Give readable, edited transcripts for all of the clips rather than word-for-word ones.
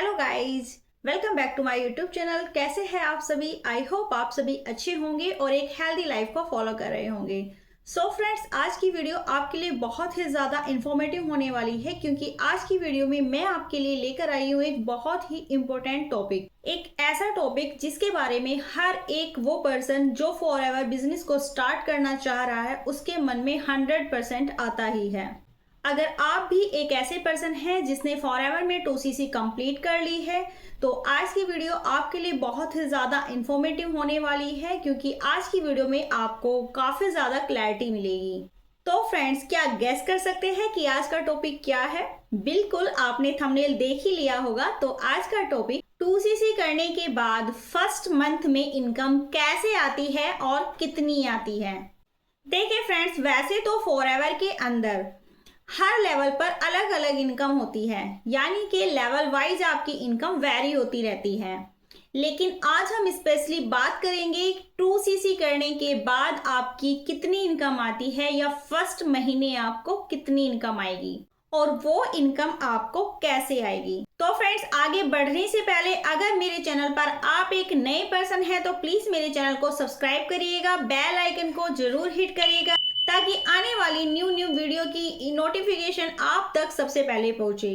Hello guys, welcome back to my YouTube channel. कैसे हैं आप सभी? आई होप आप सभी अच्छे होंगे और एक हेल्दी लाइफ को फॉलो कर रहे होंगे। सो फ्रेंड्स, आज की वीडियो आपके लिए बहुत ही ज़्यादा इंफॉर्मेटिव होने वाली है क्योंकि आज की वीडियो में मैं आपके लिए लेकर आई हूँ एक बहुत ही इम्पोर्टेंट टॉपिक, एक ऐसा टॉपिक जिसके बारे में हर एक वो पर्सन जो फॉर एवर बिजनेस को स्टार्ट करना चाह रहा है उसके मन में 100% आता ही है। अगर आप भी एक ऐसे पर्सन हैं जिसने फॉरएवर में 2cc कंप्लीट कर ली है तो आज की वीडियो आपके लिए बहुत ही ज़्यादा इंफॉर्मेटिव होने वाली है क्योंकि आज की वीडियो में आपको काफ़ी ज़्यादा क्लैरिटी मिलेगी। तो फ्रेंड्स, क्या गेस कर सकते हैं कि आज का टॉपिक क्या है? बिल्कुल, आपने थंबनेल देख ही लिया होगा। तो आज का टॉपिक 2cc करने के बाद फर्स्ट मंथ में इनकम कैसे आती है और कितनी आती है। देखिए फ्रेंड्स, वैसे तो फॉरएवर के अंदर हर लेवल पर अलग अलग इनकम होती है, यानी कि लेवल वाइज आपकी इनकम वेरी होती रहती है। लेकिन आज हम स्पेशली बात करेंगे 2cc करने के बाद आपकी कितनी इनकम आती है या फर्स्ट महीने आपको कितनी इनकम आएगी और वो इनकम आपको कैसे आएगी। तो फ्रेंड्स, आगे बढ़ने से पहले अगर मेरे चैनल पर आप एक नए पर्सन हैं तो प्लीज मेरे चैनल को सब्सक्राइब करिएगा, बेल आइकन को जरूर हिट करिएगा ताकि आने वाली न्यू वीडियो की नोटिफिकेशन आप तक सबसे पहले पहुंचे।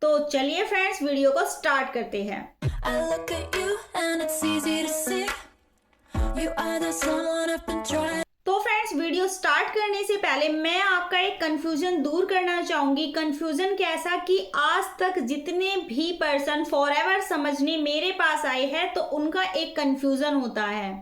तो चलिए फ्रेंड्स, वीडियो को स्टार्ट करते हैं। तो फ्रेंड्स, वीडियो स्टार्ट करने से पहले मैं आपका एक कंफ्यूजन दूर करना चाहूंगी। कंफ्यूजन कैसा कि आज तक जितने भी पर्सन फॉरएवर समझने मेरे पास आए हैं तो उनका एक कंफ्यूजन होता है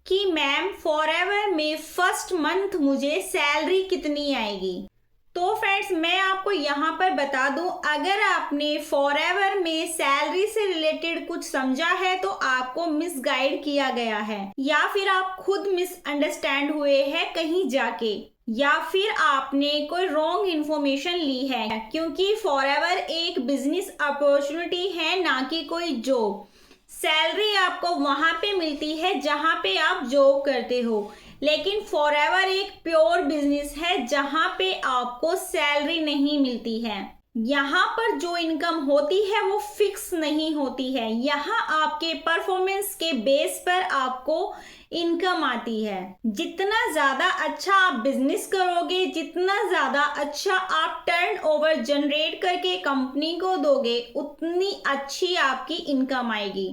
कि मैम फॉरएवर में फर्स्ट मंथ मुझे सैलरी कितनी आएगी। तो फ्रेंड्स, मैं आपको यहाँ पर बता दूं, अगर आपने फॉरएवर में सैलरी से रिलेटेड कुछ समझा है तो आपको मिसगाइड किया गया है या फिर आप खुद मिसअंडरस्टैंड हुए हैं कहीं जाके, या फिर आपने कोई रॉन्ग इन्फॉर्मेशन ली है, क्योंकि फॉरएवर एक बिजनेस अपॉर्चुनिटी है, ना कि कोई जॉब। सैलरी आपको वहां पे मिलती है जहां पे आप जॉब करते हो, लेकिन फॉरएवर एक प्योर बिजनेस है जहां पे आपको सैलरी नहीं मिलती है। यहाँ पर जो इनकम होती है वो फिक्स नहीं होती है, यहाँ आपके परफॉर्मेंस के बेस पर आपको इनकम आती है। जितना ज्यादा अच्छा आप बिजनेस करोगे, जितना ज्यादा अच्छा आप टर्नओवर जनरेट करके कंपनी को दोगे, उतनी अच्छी आपकी इनकम आएगी।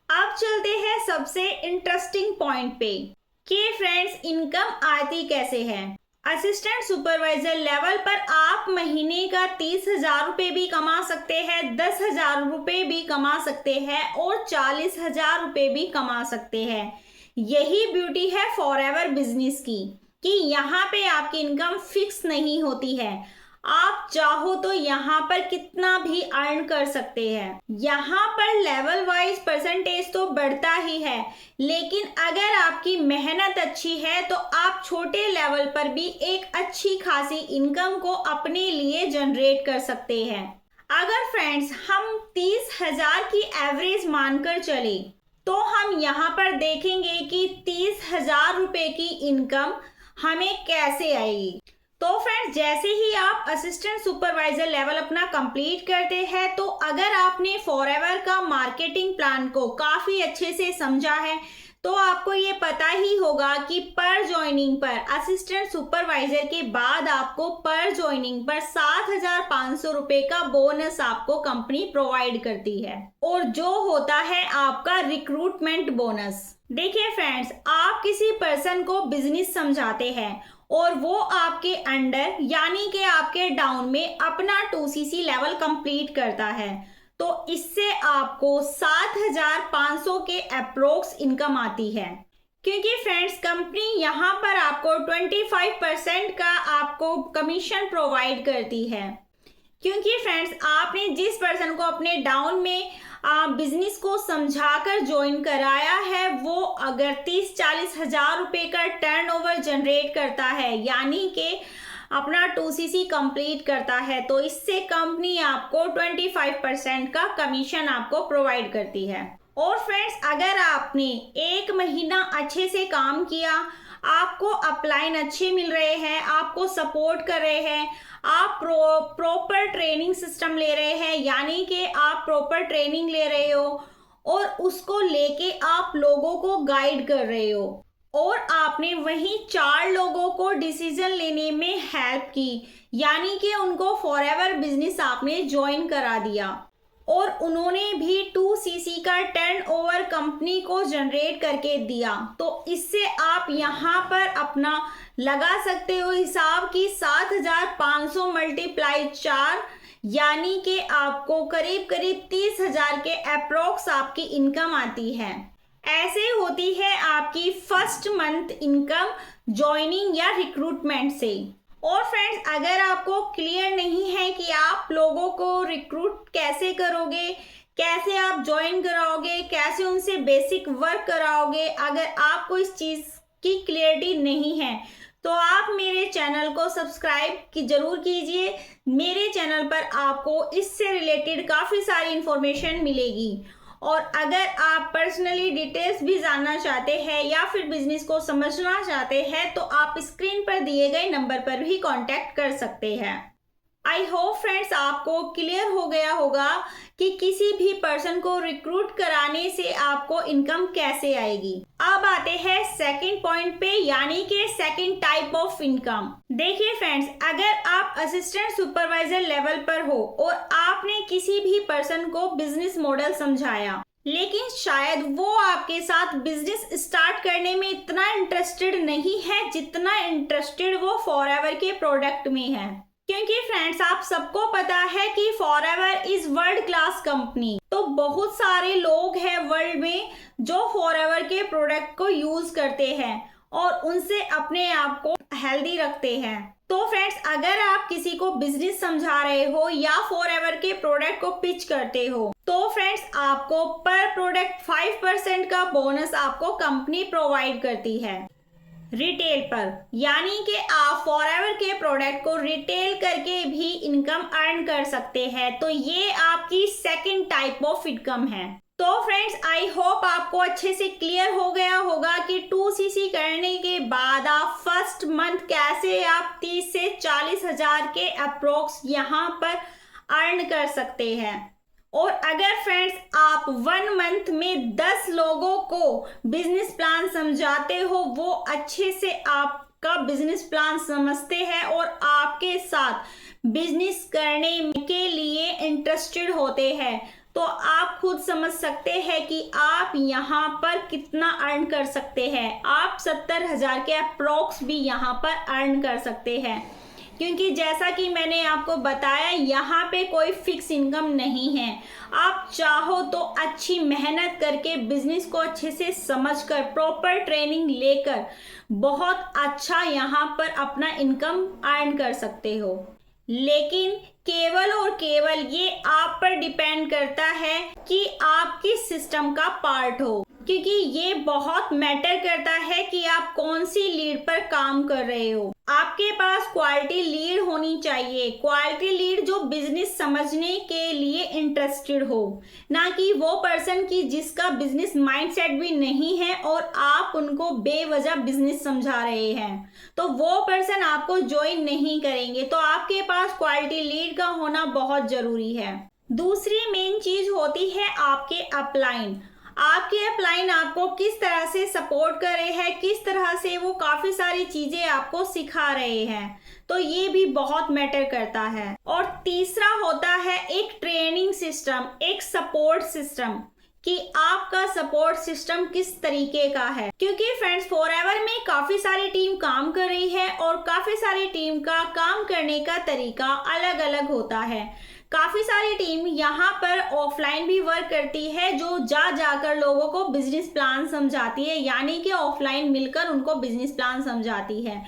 अब चलते हैं सबसे इंटरेस्टिंग पॉइंट पे कि फ्रेंड्स, इनकम आती कैसे है। असिस्टेंट सुपरवाइजर लेवल पर आप महीने का 30,000 रुपए भी कमा सकते हैं, 10,000 रुपए भी कमा सकते हैं और 40,000 रुपए भी कमा सकते हैं। यही ब्यूटी है फॉरएवर बिजनेस की कि यहाँ पे आपकी इनकम फिक्स नहीं होती है। आप चाहो तो यहाँ पर कितना भी अर्न कर सकते हैं। यहाँ पर लेवल वाइज परसेंटेज तो बढ़ता ही है, लेकिन अगर आपकी मेहनत अच्छी है तो आप छोटे लेवल पर भी एक अच्छी खासी इनकम को अपने लिए जनरेट कर सकते हैं। अगर फ्रेंड्स हम 30,000 की एवरेज मानकर चले तो हम यहाँ पर देखेंगे कि 30,000 रुपए की इनकम हमें कैसे आएगी। तो फ्रेंड्स, जैसे ही आप असिस्टेंट सुपरवाइजर लेवल अपना कंप्लीट करते हैं तो अगर आपने फॉरएवर का मार्केटिंग प्लान को काफी अच्छे से समझा है तो आपको ये पता ही होगा कि पर ज्वाइनिंग पर असिस्टेंट सुपरवाइजर के बाद आपको पर ज्वाइनिंग पर 7,500 रुपए का बोनस आपको कंपनी प्रोवाइड करती है, और जो होता है आपका रिक्रूटमेंट बोनस। देखिए फ्रेंड्स, आप किसी पर्सन को बिजनेस समझाते हैं और वो आपके अंडर यानी कि आपके डाउन में अपना 2cc लेवल कंप्लीट करता है तो इससे आपको 7,500 के अप्रोक्स इनकम आती है, क्योंकि फ्रेंड्स कंपनी यहाँ पर आपको 25% का आपको कमीशन प्रोवाइड करती है। क्योंकि फ्रेंड्स, आपने जिस पर्सन को अपने डाउन में बिजनेस को समझाकर ज्वाइन कराया है वो अगर 30-40 हजार रुपए का टर्नओवर जनरेट करता है, यानी कि अपना 2cc कंप्लीट करता है, तो इससे कंपनी आपको 25% का कमीशन आपको प्रोवाइड करती है। और फ्रेंड्स, अगर आपने एक महीना अच्छे से काम किया, आपको अपलाइन अच्छे मिल रहे हैं, आपको सपोर्ट कर रहे हैं, आप प्रॉपर ट्रेनिंग सिस्टम ले रहे हैं, यानी कि आप प्रॉपर ट्रेनिंग ले रहे हो और उसको लेके आप लोगों को गाइड कर रहे हो और आपने वहीं 4 लोगों को डिसीजन लेने में हेल्प की, यानी कि उनको फॉरएवर बिजनेस आपने ज्वाइन करा दिया और उन्होंने भी 2cc का टर्नओवर कंपनी को जनरेट करके दिया। तो इससे आप यहाँ पर अपना लगा सकते हो हिसाब की 7,500 मल्टीप्लाई 4, यानी कि आपको करीब करीब 30,000 के अप्रोक्स आपकी इनकम आती है। ऐसे होती है आपकी फर्स्ट मंथ इनकम ज्वाइनिंग या रिक्रूटमेंट से। और फ्रेंड्स, अगर आपको क्लियर नहीं है कि आप लोगों को रिक्रूट कैसे करोगे, कैसे आप ज्वाइन कराओगे, कैसे उनसे बेसिक वर्क कराओगे, अगर आपको इस चीज़ की क्लियरिटी नहीं है तो आप मेरे चैनल को सब्सक्राइब जरूर कीजिए। मेरे चैनल पर आपको इससे रिलेटेड काफ़ी सारी इंफॉर्मेशन मिलेगी। और अगर आप पर्सनली डिटेल्स भी जानना चाहते हैं या फिर बिजनेस को समझना चाहते हैं तो आप स्क्रीन पर दिए गए नंबर पर भी कांटेक्ट कर सकते हैं। आई होप फ्रेंड्स आपको क्लियर हो गया होगा कि किसी भी पर्सन को रिक्रूट कराने से आपको इनकम कैसे आएगी। अब आते हैं सेकंड पॉइंट पे, यानी कि सेकंड टाइप ऑफ इनकम। देखिए फ्रेंड्स, अगर आप असिस्टेंट सुपरवाइजर लेवल पर हो और आपने किसी भी पर्सन को बिजनेस मॉडल समझाया, लेकिन शायद वो आपके साथ बिजनेस स्टार्ट करने में इतना इंटरेस्टेड नहीं है जितना इंटरेस्टेड वो फॉरएवर के प्रोडक्ट में है। क्योंकि फ्रेंड्स, आप सबको पता है कि forever is world class company. तो बहुत सारे लोग हैं वर्ल्ड में जो फॉरएवर के प्रोडक्ट को यूज करते हैं और उनसे अपने आप को हेल्दी रखते हैं। तो फ्रेंड्स, अगर आप किसी को बिजनेस समझा रहे हो या फॉरएवर के प्रोडक्ट को पिच करते हो तो फ्रेंड्स आपको पर प्रोडक्ट 5% का बोनस आपको कंपनी प्रोवाइड करती है रिटेल पर, यानी कि आप फॉरएवर के प्रोडक्ट को रिटेल करके भी इनकम अर्न कर सकते हैं। तो ये आपकी सेकंड टाइप ऑफ इनकम है। तो फ्रेंड्स, आई होप आपको अच्छे से क्लियर हो गया होगा कि 2cc करने के बाद आप फर्स्ट मंथ कैसे आप 30 से 40,000 के अप्रोक्स यहाँ पर अर्न कर सकते हैं। और अगर फ्रेंड्स आप 1 मंथ में 10 लोगों को बिजनेस प्लान समझाते हो, वो अच्छे से आपका बिजनेस प्लान समझते हैं और आपके साथ बिजनेस करने के लिए इंटरेस्टेड होते हैं, तो आप खुद समझ सकते हैं कि आप यहाँ पर कितना अर्न कर सकते हैं। आप 70,000 के अप्रोक्स भी यहाँ पर अर्न कर सकते हैं, क्योंकि जैसा कि मैंने आपको बताया यहाँ पे कोई फिक्स इनकम नहीं है। आप चाहो तो अच्छी मेहनत करके बिजनेस को अच्छे से समझकर प्रॉपर ट्रेनिंग लेकर बहुत अच्छा यहाँ पर अपना इनकम अर्न कर सकते हो। लेकिन केवल और केवल ये आप पर डिपेंड करता है कि आप किस सिस्टम का पार्ट हो, क्योंकि ये बहुत मैटर करता है कि आप कौन सी लीड पर काम कर रहे हो। आपके पास क्वालिटी लीड होनी चाहिए, क्वालिटी लीड जो बिजनेस समझने के लिए इंटरेस्टेड हो, ना कि वो पर्सन की जिसका बिजनेस माइंडसेट भी नहीं है और आप उनको बेवजह बिजनेस समझा रहे हैं, तो वो पर्सन आपको ज्वाइन नहीं करेंगे। तो आपके पास क्वालिटी लीड का होना बहुत जरूरी है। दूसरी मेन चीज होती है आपके अपलाइन। आपके अपलाइन आपको किस तरह से सपोर्ट कर रहे हैं, किस तरह से वो काफी सारी चीजें आपको सिखा रहे हैं, तो ये भी बहुत मैटर करता है। और तीसरा होता है एक ट्रेनिंग सिस्टम, एक सपोर्ट सिस्टम, कि आपका सपोर्ट सिस्टम किस तरीके का है। क्योंकि फ्रेंड्स, फॉरएवर में काफी सारी टीम काम कर रही है और काफी सारी टीम का काम करने का तरीका अलग अलग होता है। काफी सारी टीम यहाँ पर ऑफलाइन भी वर्क करती है, जो जाकर लोगों को बिजनेस प्लान समझाती है, यानी कि ऑफलाइन मिलकर उनको बिजनेस प्लान समझाती है।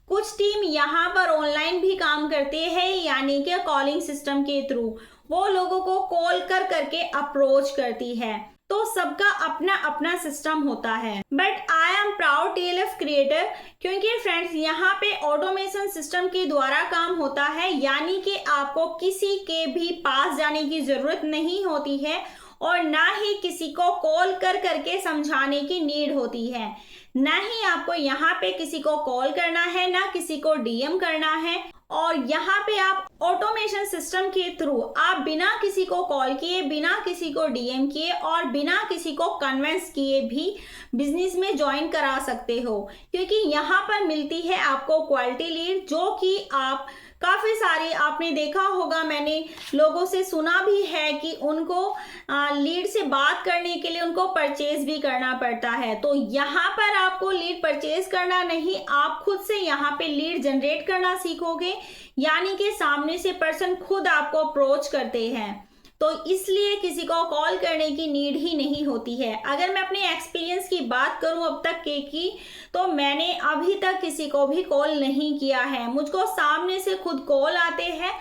कुछ टीम यहाँ पर ऑनलाइन भी काम करती है, यानी कि कॉलिंग सिस्टम के थ्रू वो लोगों को कॉल करके अप्रोच करती है। तो सबका अपना अपना सिस्टम होता है। But I am proud TLF creator, क्योंकि फ्रेंड्स यहाँ पे ऑटोमेशन सिस्टम के द्वारा काम होता है, यानी कि आपको किसी के भी पास जाने की जरूरत नहीं होती है और ना ही किसी को कॉल कर करके समझाने की नीड होती है। ना ही आपको यहाँ पे किसी को कॉल करना है, ना किसी को डीएम करना है। और यहाँ पे आप ऑटोमेशन सिस्टम के थ्रू आप बिना किसी को कॉल किए, बिना किसी को डीएम किए और बिना किसी को कन्विंस किए भी बिजनेस में ज्वाइन करा सकते हो, क्योंकि यहाँ पर मिलती है आपको क्वालिटी लीड, जो कि आप काफ़ी सारी आपने देखा होगा, मैंने लोगों से सुना भी है कि उनको लीड से बात करने के लिए उनको परचेज भी करना पड़ता है। तो यहाँ पर आपको लीड परचेज करना नहीं, आप खुद से यहाँ पे लीड जनरेट करना सीखोगे, यानी कि सामने से पर्सन खुद आपको अप्रोच करते हैं, तो इसलिए किसी को कॉल करने की नीड ही नहीं होती है। अगर मैं अपने एक्सपीरियंस की बात करूं अब तक की, तो मैंने अभी तक किसी को भी कॉल नहीं किया है, मुझको सामने से खुद कॉल आते हैं,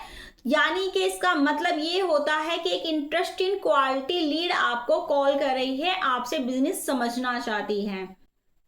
यानी कि इसका मतलब ये होता है कि एक इंटरेस्टिंग क्वालिटी लीड आपको कॉल कर रही है, आपसे बिजनेस समझना चाहती है।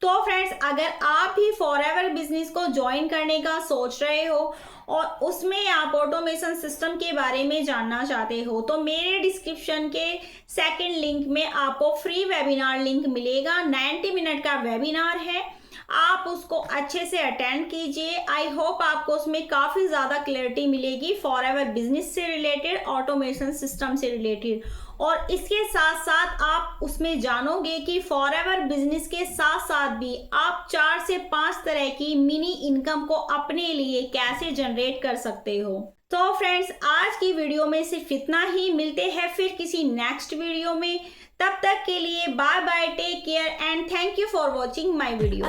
तो फ्रेंड्स, अगर आप भी फॉरएवर बिजनेस को ज्वाइन करने का सोच रहे हो और उसमें आप ऑटोमेशन सिस्टम के बारे में जानना चाहते हो, तो मेरे डिस्क्रिप्शन के सेकंड लिंक में आपको फ्री वेबिनार लिंक मिलेगा। 90 मिनट का वेबिनार है, आप उसको अच्छे से अटेंड कीजिए। आई होप आपको उसमें काफ़ी ज़्यादा क्लैरिटी मिलेगी फॉरएवर बिजनेस से रिलेटेड, ऑटोमेशन सिस्टम से रिलेटेड, और इसके साथ साथ आप उसमें जानोगे कि फॉरएवर बिजनेस के साथ साथ भी आप 4 से 5 तरह की मिनी इनकम को अपने लिए कैसे जनरेट कर सकते हो। तो फ्रेंड्स, आज की वीडियो में सिर्फ इतना ही, मिलते हैं फिर किसी नेक्स्ट वीडियो में। तब तक के लिए bye bye, take care and thank you for watching my video.